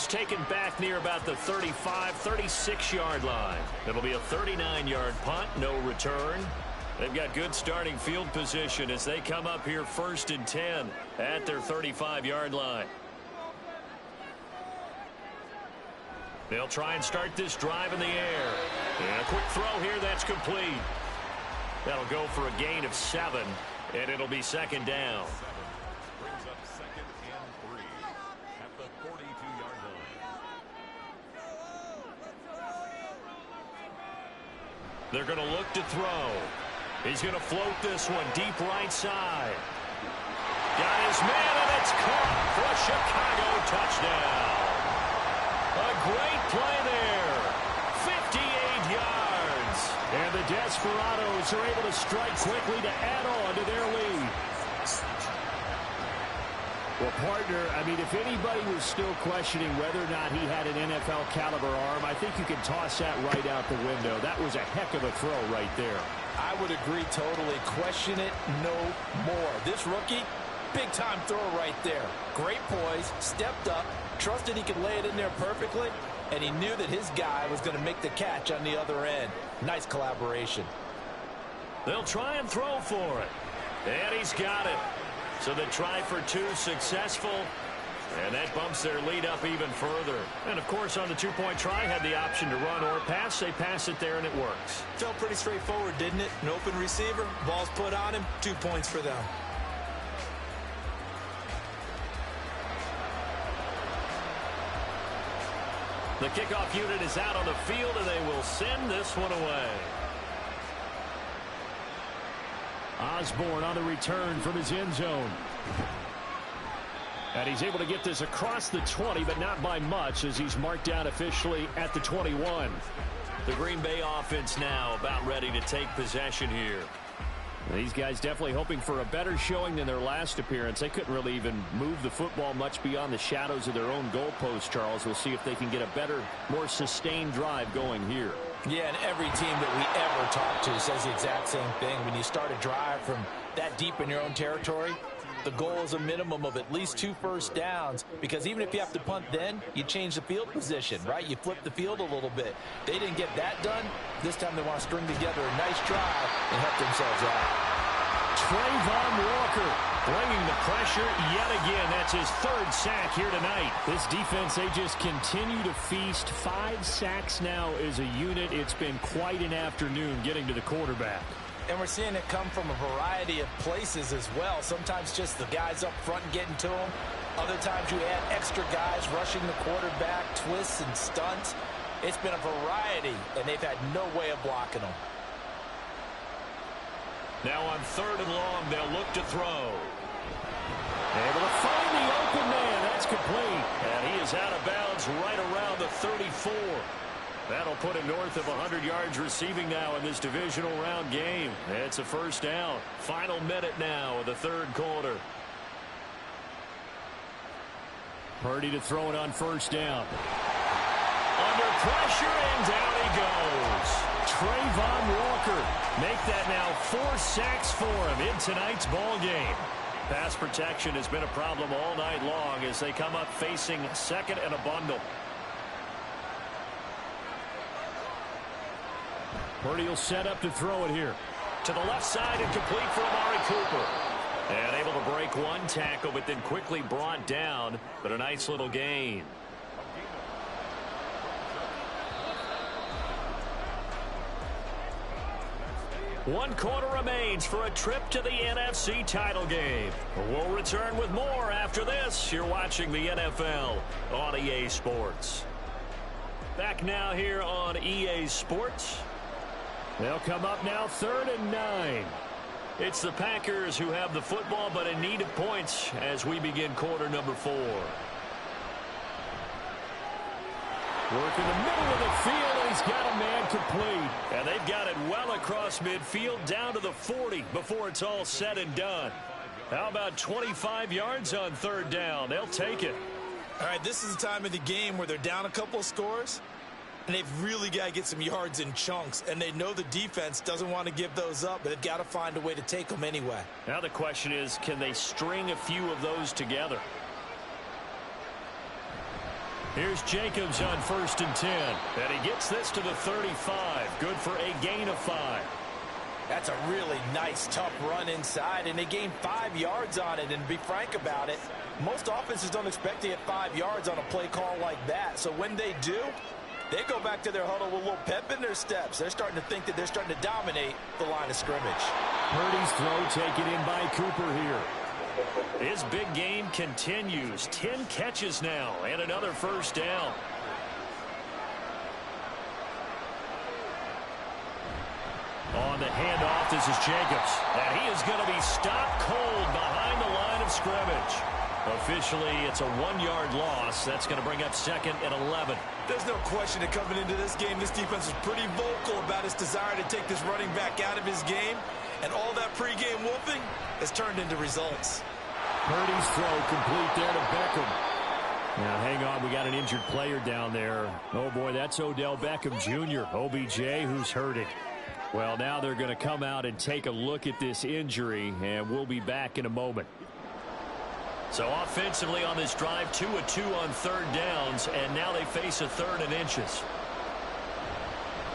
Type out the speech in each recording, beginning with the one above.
pass taken back near about the 35, 36-yard line. It'll be a 39-yard punt, no return. They've got good starting field position as they come up here 1st and 10 at their 35-yard line. They'll try and start this drive in the air. And a quick throw here, that's complete. That'll go for a gain of 7, and it'll be 2nd down. Brings up 2nd and 3 at the 42-yard line. They're going to look to throw. He's going to float this one deep right side. Got his man, and it's caught for a Chicago touchdown. A great play there. 58 yards. And the Desperados are able to strike quickly to add on to their lead. Well, partner, I mean, if anybody was still questioning whether or not he had an NFL caliber arm, I think you can toss that right out the window. That was a heck of a throw right there. I would agree totally. Question it no more. This rookie, big-time throw right there. Great poise, stepped up, trusted he could lay it in there perfectly, and he knew that his guy was going to make the catch on the other end. Nice collaboration. They'll try and throw for it. And he's got it. So the try for 2 successful. And that bumps their lead up even further. And, of course, on the 2-point try, had the option to run or pass. They pass it there, and it works. Felt pretty straightforward, didn't it? An open receiver, ball's put on him, 2 points for them. The kickoff unit is out on the field, and they will send this one away. Osborne on the return from his end zone. And he's able to get this across the 20, but not by much, as he's marked down officially at the 21. The Green Bay offense now about ready to take possession here. These guys definitely hoping for a better showing than their last appearance. They couldn't really even move the football much beyond the shadows of their own goalpost, Charles. We'll see if they can get a better, more sustained drive going here. Yeah, and every team that we ever talk to says the exact same thing. When you start a drive from that deep in your own territory, the goal is a minimum of at least 2 first downs, because even if you have to punt then, you change the field position, right? You flip the field a little bit. They didn't get that done. This time they want to string together a nice drive and help themselves out. Trayvon Walker bringing the pressure yet again. That's his 3rd sack here tonight. This defense, they just continue to feast. 5 sacks now as a unit. It's been quite an afternoon getting to the quarterback. And we're seeing it come from a variety of places as well. Sometimes just the guys up front getting to them. Other times you add extra guys rushing the quarterback, twists and stunts. It's been a variety, and they've had no way of blocking them. Now on 3rd and long, they'll look to throw. Able to find the open man. That's complete. And he is out of bounds right around the 34. That'll put him north of 100 yards receiving now in this divisional round game. It's a 1st down. Final minute now of the 3rd quarter. Purdy to throw it on 1st down. Under pressure, and down he goes. Trayvon Walker. Make that now 4 sacks for him in tonight's ball game. Pass protection has been a problem all night long as they come up facing 2nd and a bundle. Purdy will set up to throw it here. To the left side and complete for Amari Cooper. And able to break 1 tackle, but then quickly brought down. But a nice little gain. One quarter remains for a trip to the NFC title game. We'll return with more after this. You're watching the NFL on EA Sports. Back now here on EA Sports. They'll come up now 3rd and 9. It's the Packers who have the football, but in need of points as we begin quarter number 4. Work in the middle of the field, and he's got a man complete. And they've got it well across midfield down to the 40 before it's all said and done. How about 25 yards on 3rd down? They'll take it. All right, this is the time of the game where they're down a couple of scores, and they've really got to get some yards in chunks, and they know the defense doesn't want to give those up, but they've got to find a way to take them anyway. Now the question is, can they string a few of those together? Here's Jacobs on 1st and 10. And he gets this to the 35. Good for a gain of 5. That's a really nice, tough run inside, and they gained 5 yards on it. And to be frank about it, most offenses don't expect to get 5 yards on a play call like that. So when they do, they go back to their huddle with a little pep in their steps. They're starting to think that they're starting to dominate the line of scrimmage. Purdy's throw taken in by Cooper here. His big game continues. 10 catches now and another first down. On the handoff, this is Jacobs. And he is going to be stopped cold behind the line of scrimmage. Officially, it's a 1-yard loss. That's going to bring up 2nd and 11. There's no question that coming into this game, this defense was pretty vocal about its desire to take this running back out of his game. And all that pregame whooping has turned into results. Purdy's throw complete there to Beckham. Now, hang on. We got an injured player down there. Oh, boy, that's Odell Beckham Jr., OBJ, who's hurting. Well, now they're going to come out and take a look at this injury, and we'll be back in a moment. So offensively on this drive, 2 of 2 on 3rd downs, and now they face a 3rd and inches.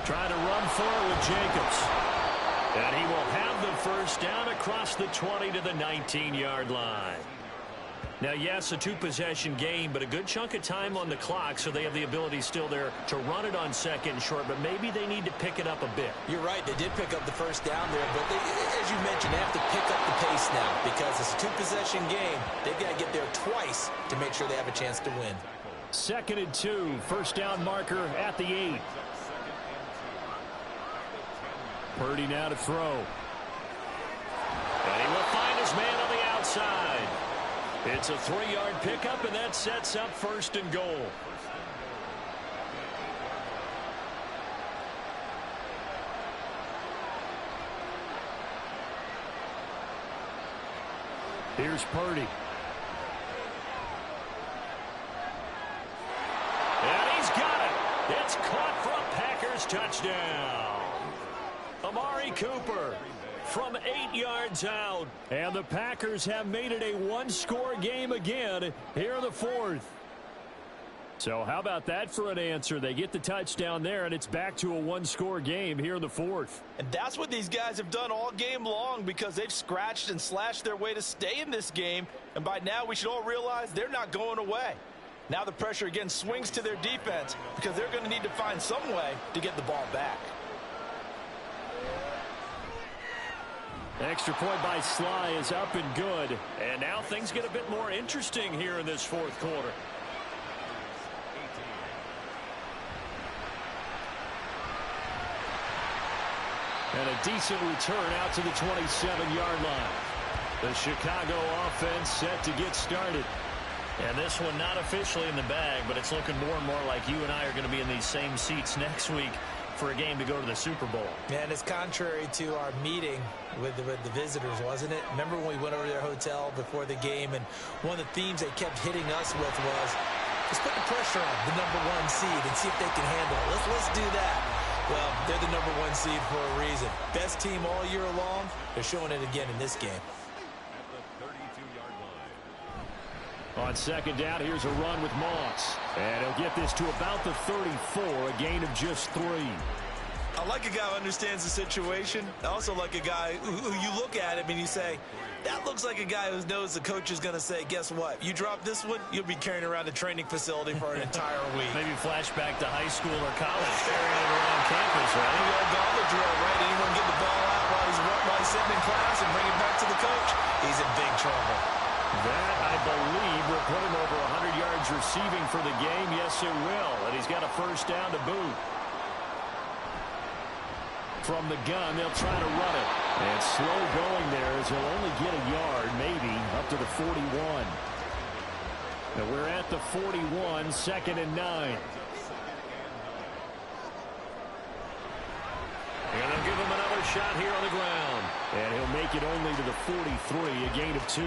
Trying to run for it with Jacobs. And he will have the first down across the 20 to the 19-yard line. Now, yes, a 2-possession game, but a good chunk of time on the clock, so they have the ability still there to run it on 2nd and short, but maybe they need to pick it up a bit. You're right. They did pick up the first down there, but as you mentioned, they have to pick up the pace now because it's a 2-possession game. They've got to get there twice to make sure they have a chance to win. 2nd and 2, first down marker at the 8. Purdy now to throw. And he will find his man on the outside. It's a 3-yard pickup, and that sets up 1st and goal. Here's Purdy. And he's got it. It's caught for a Packers touchdown. Amari Cooper from 8 yards out. And the Packers have made it a 1-score game again here in the 4th. So how about that for an answer? They get the touchdown there, and it's back to a 1-score game here in the 4th. And that's what these guys have done all game long because they've scratched and slashed their way to stay in this game. And by now we should all realize they're not going away. Now the pressure again swings to their defense because they're going to need to find some way to get the ball back. Extra point by Sly is up and good. And now things get a bit more interesting here in this 4th quarter. And a decent return out to the 27-yard line. The Chicago offense set to get started. And this one not officially in the bag, but it's looking more and more like you and I are going to be in these same seats next week for a game to go to the Super Bowl. And it's contrary to our meeting with the visitors, wasn't it? Remember when we went over to their hotel before the game, and one of the themes they kept hitting us with was, let's put the pressure on the #1 seed and see if they can handle it. Let's do that. Well, they're the #1 seed for a reason. Best team all year long. They're showing it again in this game. On 2nd down, here's a run with Moss. And he'll get this to about the 34, a gain of just 3. I like a guy who understands the situation. I also like a guy who you look at him and you say, that looks like a guy who knows the coach is going to say, guess what? You drop this one, you'll be carrying around a training facility for an entire week. Maybe flashback to high school or college, carrying it around campus, right? Maybe a gauntlet drill, right? Anyone get the ball out while he's sitting in class and bring it back to the coach? He's in big trouble. That, I believe, will put him over 100 yards receiving for the game. Yes, it will. And he's got a first down to boot. From the gun, they'll try to run it. And slow going there as he'll only get a yard, maybe, up to the 41. And we're at the 41, 2nd and 9. And they'll give him another shot here on the ground. And he'll make it only to the 43, a gain of 2.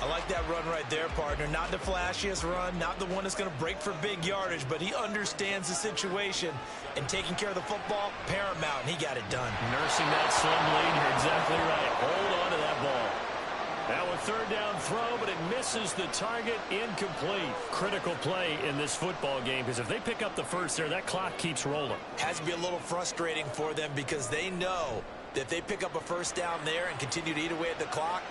I like that run right there, partner. Not the flashiest run, not the one that's going to break for big yardage, but he understands the situation, and taking care of the football, paramount, and he got it done. Nursing that slim lead, you're exactly right. Hold on to that ball. Now with third down throw, but it misses the target. Incomplete. Critical play in this football game, because if they pick up the first there, that clock keeps rolling. Has to be a little frustrating for them because they know that if they pick up a first down there and continue to eat away at the clock,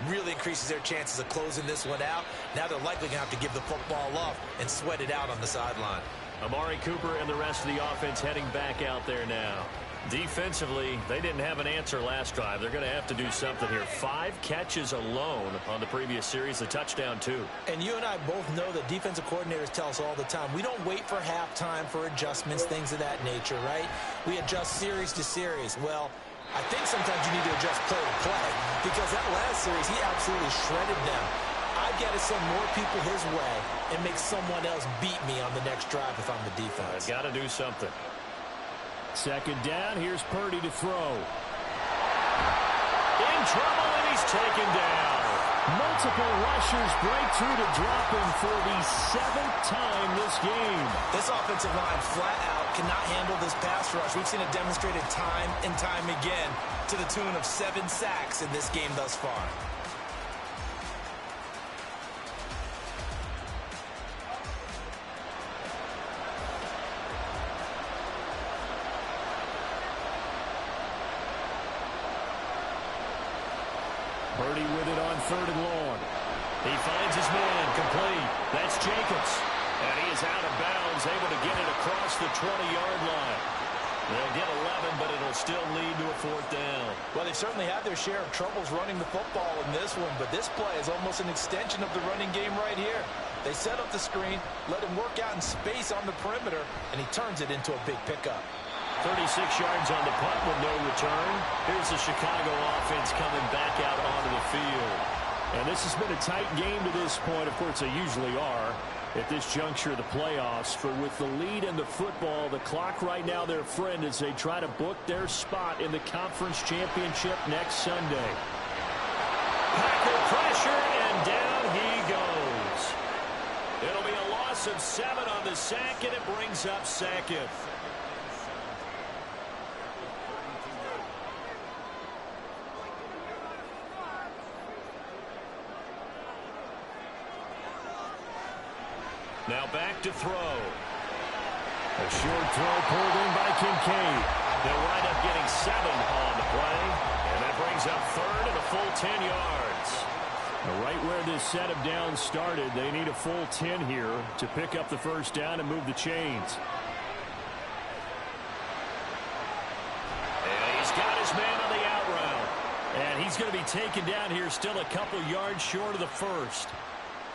really increases their chances of closing this one out. Now they're likely going to have to give the football up and sweat it out on the sideline. Amari Cooper and the rest of the offense heading back out there now. Defensively, they didn't have an answer last drive. They're going to have to do something here. 5 catches alone on the previous series, a touchdown too. And you and I both know that defensive coordinators tell us all the time, we don't wait for halftime for adjustments, things of that nature, right? We adjust series to series. Well, I think sometimes you need to adjust play to play because that last series, he absolutely shredded them. I've got to send more people his way and make someone else beat me on the next drive if I'm the defense. Got to do something. Second down, here's Purdy to throw. In trouble, and he's taken down. Multiple rushers break through to drop him for the 7th time this game. This offensive line flat out cannot handle this pass rush. We've seen it demonstrated time and time again to the tune of 7 sacks in this game thus far. Purdy with it on 3rd and long. He finds his man, complete. That's Jacobs. And he is out of bounds, able to get it across the 20-yard line. They'll get 11, but it'll still lead to a 4th down. Well, they've certainly had their share of troubles running the football in this one, but this play is almost an extension of the running game right here. They set up the screen, let him work out in space on the perimeter, and he turns it into a big pickup. 36 yards on the punt with no return. Here's the Chicago offense coming back out onto the field. And this has been a tight game to this point. Of course, they usually are at this juncture of the playoffs. But with the lead in the football, the clock right now their friend as they try to book their spot in the conference championship next Sunday. Packer pressure, and down he goes. It'll be a loss of 7 on the sack, and it brings up 2nd. Now back to throw. A short throw pulled in by Kincaid. They'll wind up getting 7 on the play. And that brings up 3rd and a full 10 yards. Right where this set of downs started, they need a full 10 here to pick up the first down and move the chains. And he's got his man on the out route. And he's going to be taken down here still a couple yards short of the first.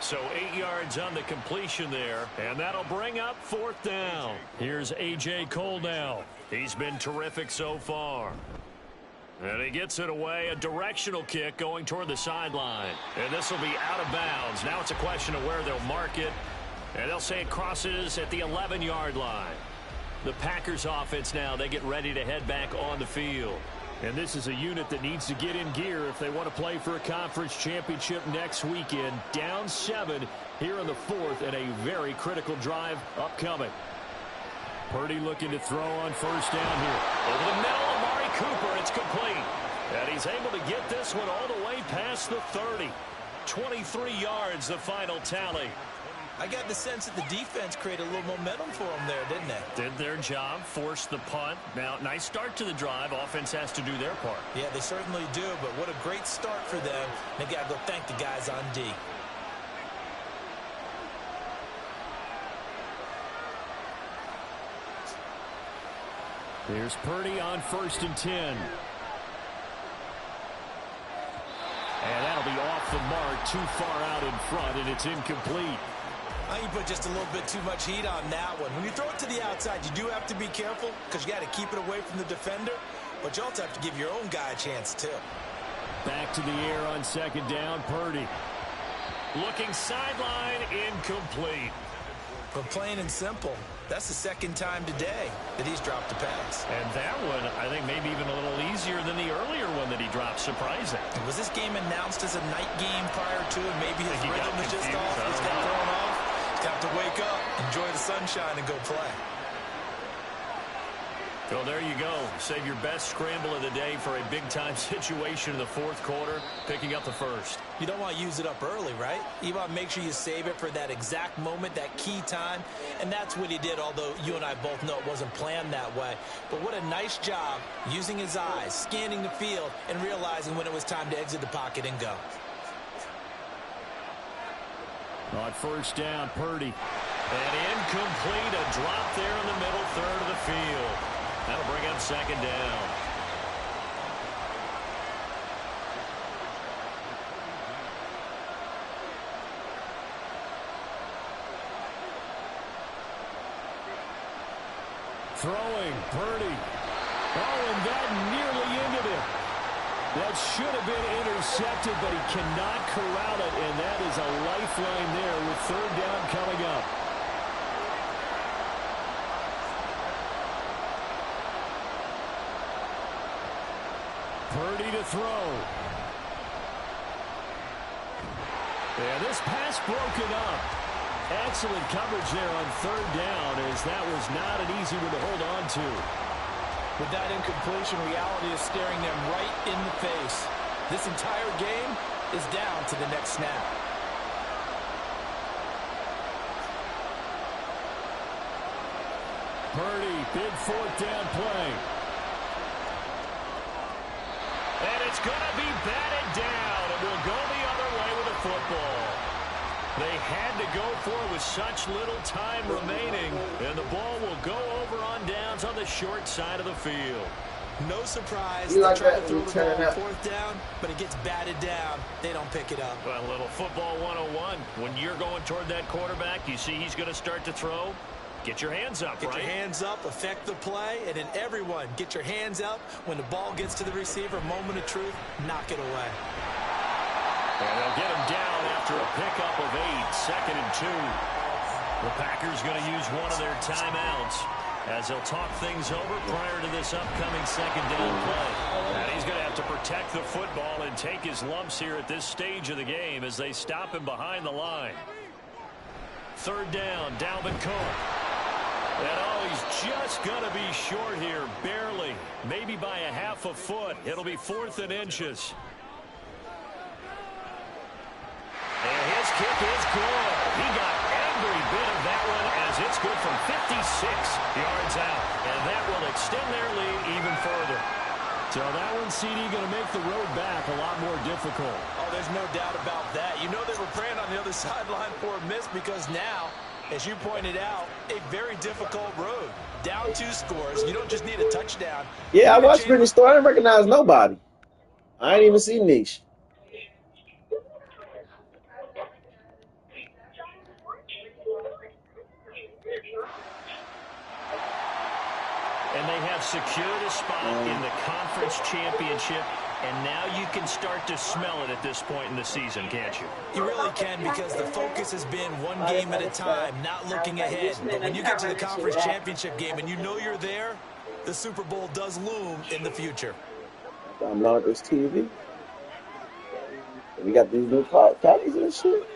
So 8 yards on the completion there, and that'll bring up 4th down. Here's A.J. Cole now. He's been terrific so far. And he gets it away, a directional kick going toward the sideline. And this will be out of bounds. Now it's a question of where they'll mark it. And they'll say it crosses at the 11-yard line. The Packers offense now, they get ready to head back on the field. And this is a unit that needs to get in gear if they want to play for a conference championship next weekend. Down 7 here in the 4th, and a very critical drive upcoming. Purdy looking to throw on first down here. Over the middle, Amari Cooper, it's complete. And he's able to get this one all the way past the 30. 23 yards, the final tally. I got the sense that the defense created a little momentum for them there, didn't they? Did their job, forced the punt. Now, nice start to the drive. Offense has to do their part. Yeah, they certainly do, but what a great start for them. They got to go thank the guys on D. Here's Purdy on 1st and 10. And that'll be off the mark, too far out in front, and it's incomplete. You put just a little bit too much heat on that one. When you throw it to the outside, you do have to be careful because you got to keep it away from the defender, but you also have to give your own guy a chance too. Back to the air on 2nd down, Purdy. Looking sideline, incomplete. But plain and simple, that's the 2nd time today that he's dropped a pass. And that one, I think, maybe even a little easier than the earlier one that he dropped. Surprising. Was this game announced as a night game prior to it? Maybe his rhythm was just off. He's got thrown off. He's got to wake up, enjoy the sunshine, and go play. Well, there you go. Save your best scramble of the day for a big-time situation in the fourth quarter, picking up the first. You don't want to use it up early, right? You want to make sure you save it for that exact moment, that key time. And that's what he did, although you and I both know it wasn't planned that way. But what a nice job using his eyes, scanning the field, and realizing when it was time to exit the pocket and go. On first down, Purdy. And incomplete, a drop there in the middle third of the field. That'll bring up second down. Throwing, Purdy. Oh, and that nearly ended it. That should have been intercepted, but he cannot corral it, and that is a lifeline there with third down coming up. Purdy to throw. And this pass broken up. Excellent coverage there on third down, as that was not an easy one to hold on to. With that incompletion, reality is staring them right in the face. This entire game is down to the next snap. Purdy, big fourth down play. And it's going to be batted down. It will go the other way with the football. They had to go for it with such little time remaining, and the ball will go over on downs on the short side of the field. No surprise. You They like try that to throw when you the turn ball it on up? fourth down, but it gets batted down. They don't pick it up. Well, a little football 101. When you're going toward that quarterback, you see he's going to start to throw. Get your hands up, Get right? your hands up, affect the play, and then everyone get your hands up. When the ball gets to the receiver, moment of truth, knock it away. And they'll get him down after a pickup of 8, second and 2. The Packers going to use one of their timeouts as they'll talk things over prior to this upcoming second down play. And he's going to have to protect the football and take his lumps here at this stage of the game as they stop him behind the line. Third down, Dalvin Cook. And oh, he's just going to be short here, barely, maybe by a half a foot. It'll be 4th and inches. And his kick is good. He got every bit of that one as it's good from 56 yards out. And that will extend their lead even further. So that one, CD, going to make the road back a lot more difficult. Oh, there's no doubt about that. You know they were praying on the other sideline for a miss because now, as you pointed out, a very difficult road. Down 2 scores. You don't just need a touchdown. Yeah, I watched Brittany Store. I didn't recognize nobody. I ain't even see Niche. And they have secured a spot in the conference championship. And now you can start to smell it at this point in the season, can't you? You really can, because the focus has been one game at a time, not looking ahead. But when you get to the conference championship game and you know you're there, the Super Bowl does loom in the future. I'm on this TV. We got these new couches and shit.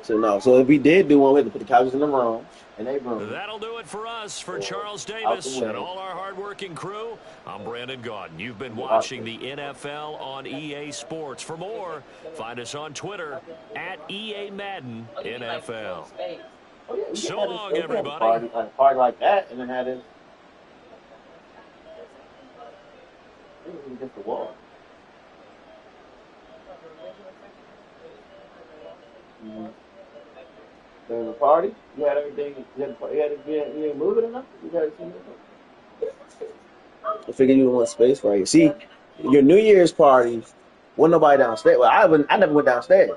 So no. So if we did do one, we had to put the couches in the room. And they room. That'll do it for us. For Charles out the Davis way. and all our hardworking crew, I'm Brandon Gaudin. You've been watching the NFL on EA Sports. For more, find us on Twitter at EA Madden NFL. Oh, yeah, we So had long, we had a everybody. party like that, and then had it. It was against the wall. Mm-hmm. During the party, you had everything. You didn't move it enough. You had it. I figured you want space right here. See, your New Year's party, wasn't nobody downstairs. Well, I never went downstairs.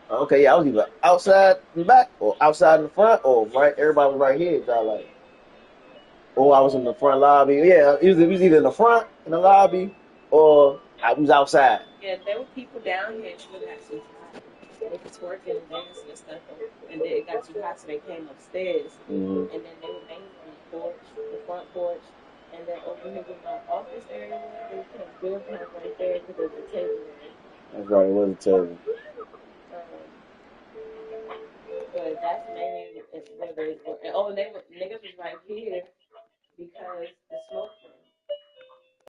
Okay, yeah, I was either outside in the back, or outside in the front, or right. Everybody was right here. So like, or I was in the front lobby. Yeah, it was either in the front in the lobby, or I was outside. Yeah, there were people down here too that was hot. They was working and dancing and stuff, and then it got too hot, so they came upstairs, and then they were making the porch, the front porch, and then over here with my office area, they put a good camp right there because there's a table there. That's right, it was a table. But that's mainly where they were. And, oh, niggas was right here because the smoke